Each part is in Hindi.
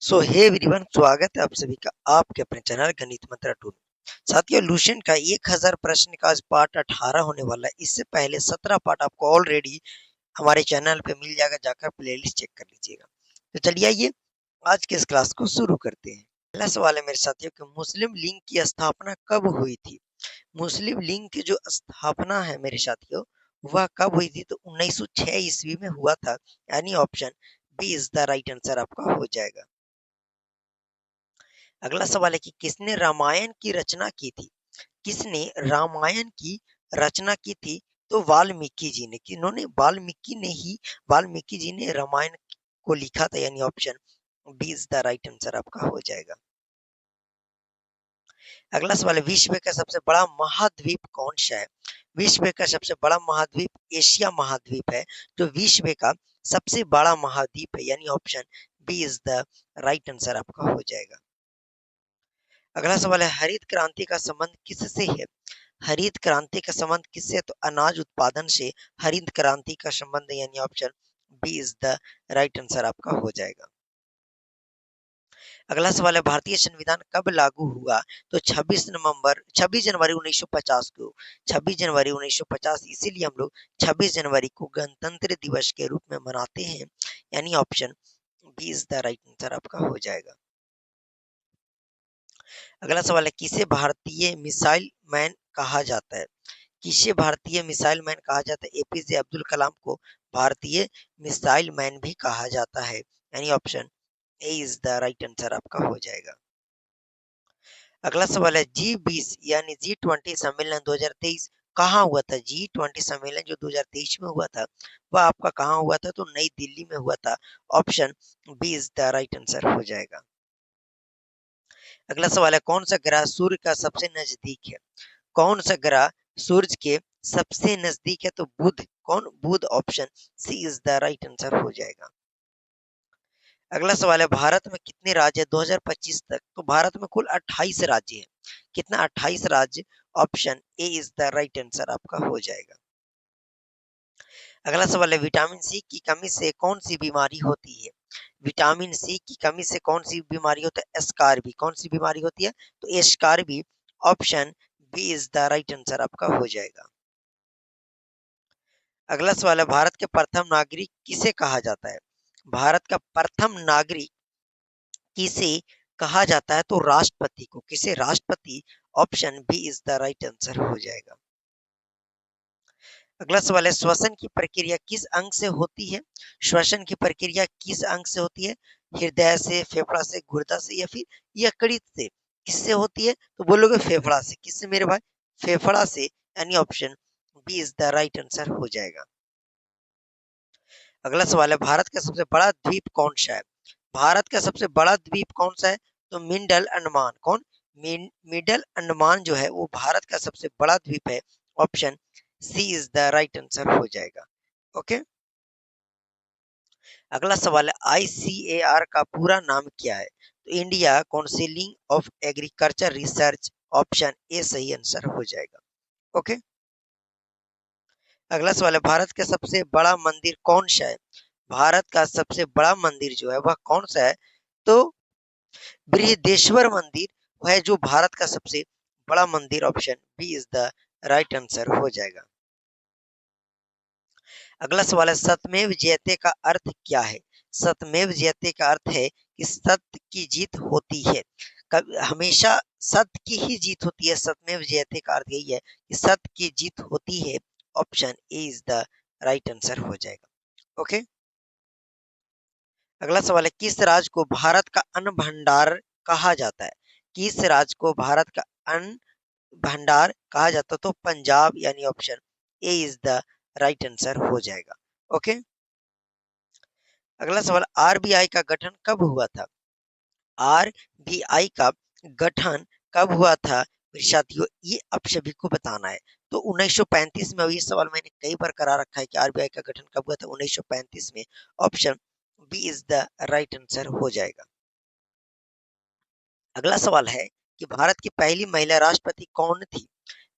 सो हे एवरीवन, स्वागत है आप सभी का आपके अपने चैनल गणित मंत्रा 2 में। साथियों, लुसेंट का 1000 प्रश्न का आज पार्ट 18 होने वाला है। इससे पहले 17 पार्ट आपको ऑलरेडी हमारे चैनल पे मिल जाएगा, जाकर प्लेलिस्ट चेक कर लीजिएगा। तो चलिए आइए आज के इस क्लास को शुरू करते हैं। पहला सवाल है मेरे साथियों कि मुस्लिम लीग की स्थापना कब हुई थी। मुस्लिम लीग की जो स्थापना है मेरे साथियों, वह कब हुई थी? तो 1906 ईस्वी में हुआ था। यानी option B is the right answer आपका हो जाएगा। अगला सवाल है कि किसने रामायण की रचना की थी। किसने रामायण की रचना की थी? तो वाल्मीकि जी ने। किन्होंने? वाल्मीकि जी ने रामायण को लिखा था। यानी option B is the right answer आपका हो जाएगा। अगला सवाल है विश्व का सबसे बड़ा महाद्वीप कौन सा है। विश्व का सबसे बड़ा महाद्वीप एशिया महाद्वीप है, जो विश्व का सबसे बड़ा महाद्वीप है। यानी option B is the right answer आपका हो जाएगा। अगला सवाल है हरित क्रांति का संबंध किससे है। हरित क्रांति का संबंध किससे है? तो अनाज उत्पादन से हरित क्रांति का संबंध है। यानी option B is the right answer आपका हो जाएगा। अगला सवाल है भारतीय संविधान कब लागू हुआ। तो 26 जनवरी 1950 को। 26 जनवरी 1950, इसीलिए हम लोग 26 जनवरी को गणतंत्र दिवस के रूप में मनाते हैं। यानी option B is the right answer आपका हो जाएगा। अगला सवाल है किसे भारतीय मिसाइल मैन कहा जाता है। किसे भारतीय मिसाइल मैन कहा जाता है। एपीजे अब्दुल कलाम को भारतीय मिसाइल मैन भी कहा जाता है। यानी option A is the right answer आपका हो जाएगा। अगला सवाल है G20 यानी G20 सम्मेलन 2023 कहाँ हुआ था। G20 सम्मेलन जो 2023 में हुआ था, वह आपका कहाँ हुआ था? तो नई दिल्ली में हुआ था। Option B is the right answer हो जाएगा। अगला सवाल है कौन सा ग्रह सूर्य का सबसे नजदीक है। कौन सा ग्रह सूरज के सबसे नजदीक है? तो बुध। कौन? Budh. Option C is the right answer हो जाएगा। अगला सवाल है भारत में कितने राज्य है 2025 तक। तो भारत में कुल 28 राज्य है। कितना? 28 राज्य। Option A is the right answer आपका हो जाएगा। अगला सवाल है विटामिन सी की कमी से कौन सी बीमारी होती है। विटामिन सी की कमी से कौन सी बीमारी होती है? एस्कार्बी। कौन सी बीमारी होती है? तो एस्कार्बी। Option B is the right answer आपका हो जाएगा। अगला सवाल है भारत के प्रथम नागरिक किसे कहा जाता है। भारत का प्रथम नागरिक किसे कहा जाता है? तो राष्ट्रपति को। किसे? राष्ट्रपति। Option B is the right answer हो जाएगा। अगला सवाल है श्वसन की प्रक्रिया किस अंग से होती है। श्वसन की प्रक्रिया किस अंग से होती है? हृदय से, फेफड़ा से, गुर्दा से, या फिर यकृत से। किससे होती है? तो बोलोगे फेफड़ा से। किससे मेरे भाई? फेफड़ा से। यानी option B is the right answer हो जाएगा। अगला सवाल है भारत का सबसे बड़ा द्वीप कौन सा है। भारत का सबसे बड़ा द्वीप कौन सा है? तो मिडल अंडमान। कौन? मिडल अंडमान जो है वो भारत का सबसे बड़ा द्वीप है। Option C is the right answer हो जाएगा। ओके। अगला सवाल है आईसीएआर का पूरा नाम क्या है। तो India counselling of agriculture research. Option A सही आंसर हो जाएगा। ओके। अगला सवाल है भारत का सबसे बड़ा मंदिर कौन सा है। भारत का सबसे बड़ा मंदिर जो है वह कौन सा है? तो बृहदेश्वर मंदिर है जो भारत का सबसे बड़ा मंदिर। Option B is the right answer हो जाएगा। अगला सवाल है सत्यमेव जयते का अर्थ क्या है। सत्यमेव जयते का अर्थ है कि सत्य की जीत होती है। हमेशा सत्य की ही जीत होती है। सत्यमेव जयते का अर्थ यही है कि सत्य की जीत होती है। Option A is the right answer हो जाएगा। ओके। अगला सवाल है किस राज्य को भारत का अन्न भंडार कहा जाता है। किस राज्य को भारत का अन्न भंडार कहा जाता है? तो पंजाब। यानी option A is the right answer हो जाएगा। ओके। अगला सवाल आरबीआई का गठन कब हुआ था। आरबीआई का गठन कब हुआ था मेरे साथियों? ये आप सभी को बताना है। तो 1935 में। ये सवाल मैंने कई बार करा रखा है कि आरबीआई का गठन कब हुआ था। 1935 में। Option B is the right answer हो जाएगा। अगला सवाल है कि भारत की पहली महिला राष्ट्रपति कौन थी।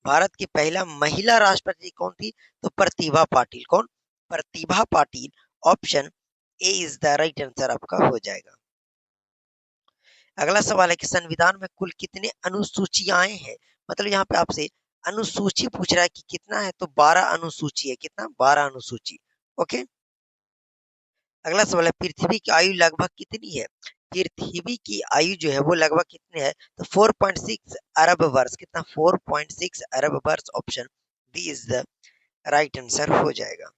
भारत की पहला महिला राष्ट्रपति कौन थी? तो प्रतिभा पाटिल। कौन? Pratibha Patil. Option A is the right answer आपका हो जाएगा। अगला सवाल है कि संविधान में कुल कितने अनुसूचियां हैं। मतलब यहाँ पे आपसे अनुसूची पूछ रहा है कि कितना है, तो 12 अनुसूची है। कितना? 12 अनुसूची। ओके। अगला सवाल है पृथ्वी की आयु लगभग कितनी है। पृथ्वी की आयु जो है वो लगभग कितनी है, तो 4.6 अरब वर्ष। कितना? 4.6 अरब वर्ष। Option B is the right answer हो जाएगा।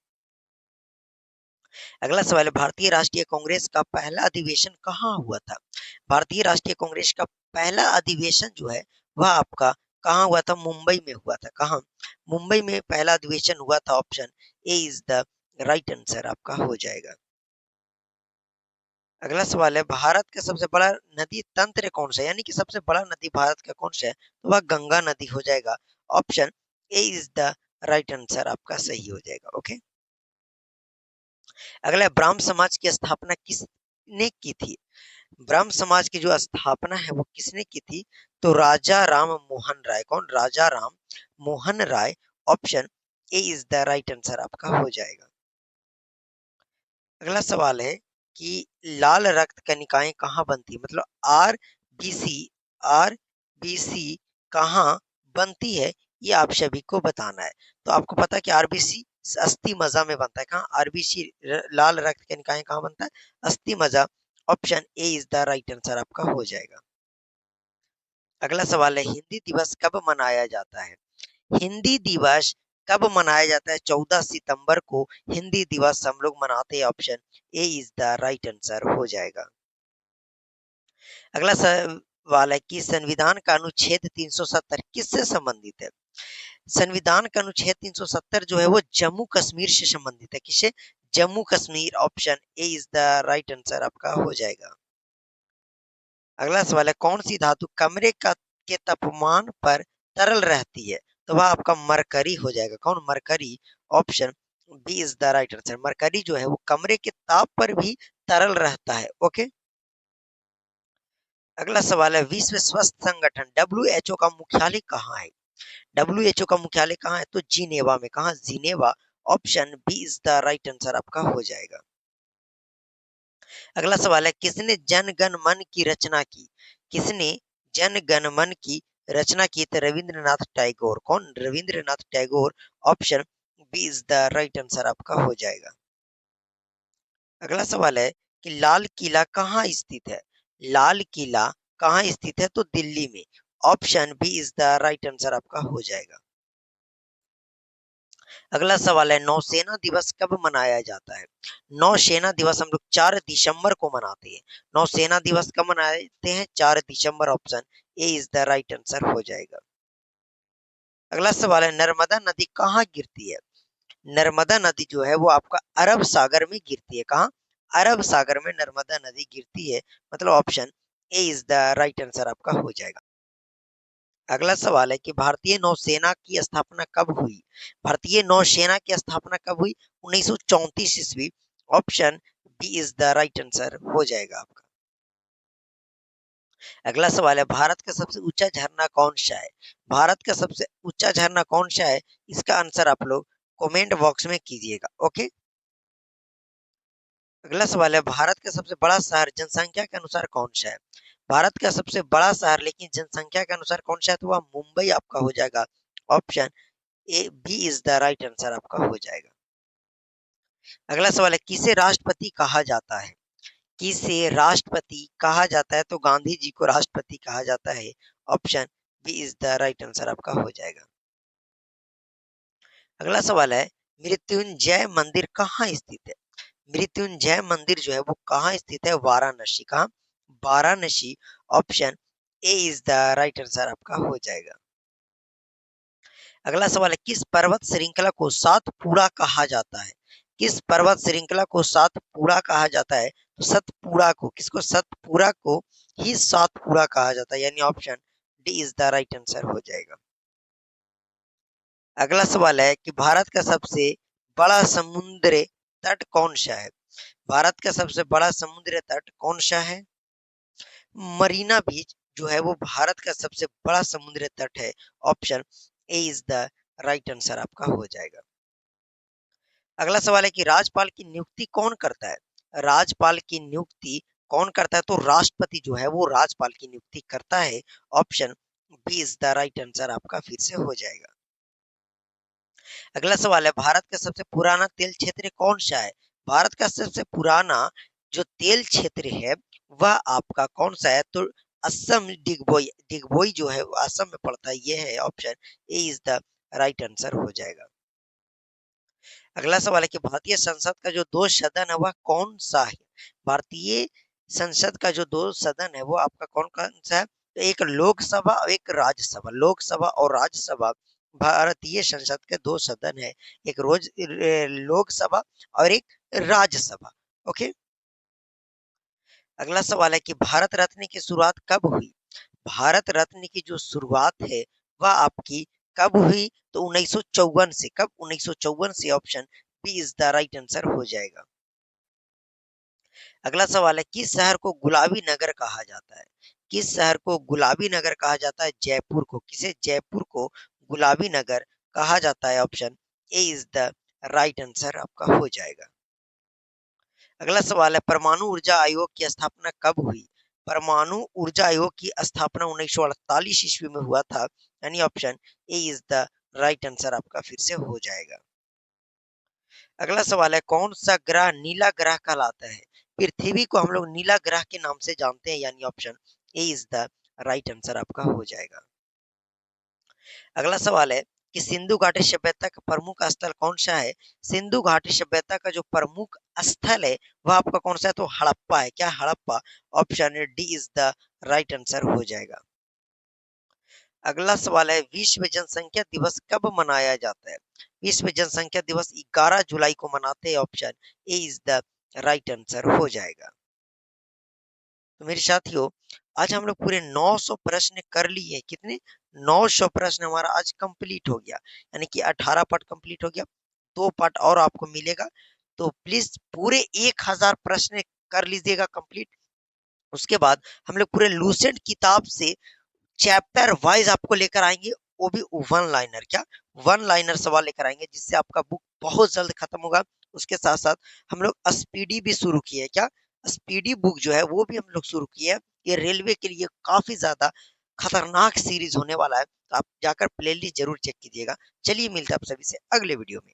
अगला सवाल है भारतीय राष्ट्रीय कांग्रेस का पहला अधिवेशन कहाँ हुआ था। भारतीय राष्ट्रीय कांग्रेस का पहला अधिवेशन जो है वह आपका कहाँ हुआ था? मुंबई में हुआ था। कहाँ? मुंबई में पहला अधिवेशन हुआ था। Option A is the right answer आपका हो जाएगा। अगला सवाल है भारत का सबसे बड़ा नदी तंत्र कौन सा है, यानी कि सबसे बड़ा नदी भारत का कौन सा है, तो वह गंगा नदी हो जाएगा। Option A is the right answer आपका सही हो जाएगा। ओके। अगला ब्राह्म समाज की स्थापना किसने की थी। ब्रह्म समाज की जो स्थापना है वो किसने की थी, तो राजा राम मोहन राय। कौन? Raja Ram Mohan Roy. Option A is the right answer आपका हो जाएगा। अगला सवाल है कि लाल रक्त कणिकाएं कहाँ बनती है, मतलब आर बी सी कहाँ बनती है, ये आप सभी को बताना है। तो आपको पता है कि आरबीसी अस्थि मज्जा में बनता है। कहाँ? आरबीसी लाल रक्त कणिकाएं कहाँ बनता है? अस्थि मज्जा। Option A is the right answer आपका हो जाएगा। अगला सवाल है हिंदी दिवस कब मनाया जाता है। हिंदी दिवस कब मनाया जाता है? 14 सितंबर को हिंदी दिवस हम लोग मनाते हैं। Option A is the right answer हो जाएगा। अगला सवाल है कि संविधान का अनुच्छेद 370 किससे संबंधित है। संविधान का अनुच्छेद 370 जो है वो जम्मू कश्मीर से संबंधित है। किससे? Jammu Kashmir. Option A is the right answer आपका हो जाएगा। अगला सवाल है कौन सी धातु कमरे का के तापमान पर तरल रहती है, तो वह आपका मरकरी हो जाएगा। कौन? Mercury. Option B is the right answer. Mercury जो है वो कमरे के ताप पर भी तरल रहता है। ओके। अगला सवाल है विश्व स्वास्थ्य संगठन डब्ल्यू का मुख्यालय कहाँ है। डब्ल्यू का मुख्यालय कहाँ है, तो जिनेवा में। कहाँ? Geneva. Option B is the right answer आपका हो जाएगा। अगला सवाल है किसने जन गण मन की रचना की। किसने जन गण मन की रचना की, तो रविंद्रनाथ टैगोर। कौन? Rabindranath Tagore. Option B is the right answer आपका हो जाएगा। अगला सवाल है कि लाल किला कहाँ स्थित है। लाल किला कहाँ स्थित है, तो दिल्ली में। Option B is the right answer आपका हो जाएगा। अगला सवाल है नौसेना दिवस कब मनाया जाता है। नौसेना दिवस हम लोग 4 दिसंबर को मनाते हैं। नौसेना दिवस कब मनाते हैं? 4 दिसंबर। Option A is the right answer हो जाएगा। अगला सवाल है नर्मदा नदी कहाँ गिरती है। नर्मदा नदी जो है वो आपका अरब सागर में गिरती है। कहाँ? अरब सागर में नर्मदा नदी गिरती है। मतलब option A is the right answer आपका हो जाएगा। अगला सवाल है कि भारतीय नौसेना की स्थापना कब हुई। भारतीय नौसेना की स्थापना कब हुई? 1934 ईस्वी। Option B is the right answer हो जाएगा आपका। अगला सवाल है भारत का सबसे ऊंचा झरना कौन सा है। भारत का सबसे ऊंचा झरना कौन सा है, इसका आंसर आप लोग कमेंट बॉक्स में कीजिएगा। ओके। अगला सवाल है भारत का सबसे बड़ा शहर जनसंख्या के अनुसार कौन सा है। भारत का सबसे बड़ा शहर लेकिन जनसंख्या के अनुसार कौन सा है, तो वह मुंबई आपका हो जाएगा। Option A B is the right answer आपका हो जाएगा। अगला सवाल है किसे राष्ट्रपति कहा जाता है। किसे राष्ट्रपति कहा जाता है, तो गांधी जी को राष्ट्रपति कहा जाता है। Option B is the right answer आपका हो जाएगा। अगला सवाल है मृत्युंजय मंदिर कहाँ स्थित है। मृत्युंजय मंदिर जो है वो कहाँ स्थित है? वाराणसी। कहाँ? Varanasi. Option A is the right answer आपका हो जाएगा। अगला सवाल है किस पर्वत श्रृंखला को सातपुड़ा कहा जाता है। किस पर्वत श्रृंखला को सातपुड़ा कहा जाता है, तो सतपुड़ा को। किसको? सतपुड़ा को ही सातपुड़ा कहा जाता है, यानी option D is the right answer हो जाएगा। अगला सवाल है कि भारत का सबसे बड़ा समुद्र तट कौन सा है। भारत का सबसे बड़ा समुद्र तट कौन सा है? मरीना बीच जो है वो भारत का सबसे बड़ा समुद्र तट है। Option A is the right answer आपका हो जाएगा। अगला सवाल है कि राज्यपाल की नियुक्ति कौन करता है। राज्यपाल की नियुक्ति कौन करता है? तो राष्ट्रपति जो है वो राज्यपाल की नियुक्ति करता है। Option B is the right answer आपका फिर से हो जाएगा। अगला सवाल है, भारत का सबसे पुराना तेल क्षेत्र कौन सा है? भारत का सबसे पुराना जो तेल क्षेत्र है वह आपका कौन सा है? तो असम डिगबोई, डिगबोई जो है वो असम में पड़ता है, ये है option A is the right answer हो जाएगा। अगला सवाल है कि भारतीय संसद का जो दो सदन है वह कौन सा है? भारतीय संसद का जो दो सदन है वो आपका कौन कौन सा है? तो एक लोकसभा और एक राज्यसभा। लोकसभा और राज्यसभा भारतीय संसद के दो सदन है, एक लोकसभा और एक राज्यसभा। ओके। अगला सवाल है कि भारत रत्न की शुरुआत कब हुई? भारत रत्न की जो शुरुआत है वह आपकी कब हुई? तो 1954 से। कब? 1954 से। Option B is the right answer हो जाएगा। अगला सवाल है, किस शहर को गुलाबी नगर कहा जाता है? किस शहर को गुलाबी नगर कहा जाता है? जयपुर को। किसे? जयपुर को गुलाबी नगर कहा जाता है। Option A is the right answer आपका हो जाएगा। अगला सवाल है, परमाणु ऊर्जा आयोग की स्थापना कब हुई? परमाणु ऊर्जा आयोग की स्थापना 1948 ईस्वी में हुआ था, यानी option A is the right answer आपका फिर से हो जाएगा। अगला सवाल है, कौन सा ग्रह नीला ग्रह कहलाता है? पृथ्वी को हम लोग नीला ग्रह के नाम से जानते हैं, यानी option A is the right answer आपका हो जाएगा। अगला सवाल है कि सिंधु घाटी सभ्यता का प्रमुख स्थल कौन सा है? सिंधु घाटी सभ्यता का जो प्रमुख स्थल है वह आपका कौन सा है? तो हड़प्पा है। क्या? Harappa. Option D is the right answer हो जाएगा। अगला सवाल है, विश्व जनसंख्या दिवस कब मनाया जाता है? विश्व जनसंख्या दिवस 11 जुलाई को मनाते हैं। Option A is the right answer हो जाएगा। तो मेरे साथियों, आज हम लोग पूरे 900 प्रश्न कर लिए। कितने? 900 प्रश्न हमारा आज कंप्लीट हो गया, यानी कि 18 पार्ट कंप्लीट हो गया। 2 पार्ट और आपको मिलेगा, तो प्लीज पूरे 1000 प्रश्न कर लीजिएगा कंप्लीट। उसके बाद हम लोग पूरे लूसेंट किताब से चैप्टर वाइज आपको लेकर आएंगे, वो भी वन लाइनर। क्या? वन लाइनर सवाल लेकर आएंगे, जिससे आपका बुक बहुत जल्द खत्म होगा। उसके साथ साथ हम लोग स्पीडी भी शुरू किए हैं। क्या? स्पीडी बुक जो है वो भी हम लोग शुरू किए हैं। ये रेलवे के लिए काफी ज्यादा खतरनाक सीरीज होने वाला है, तो आप जाकर प्लेलिस्ट जरूर चेक कीजिएगा। चलिए मिलते हैं आप सभी से अगले वीडियो में।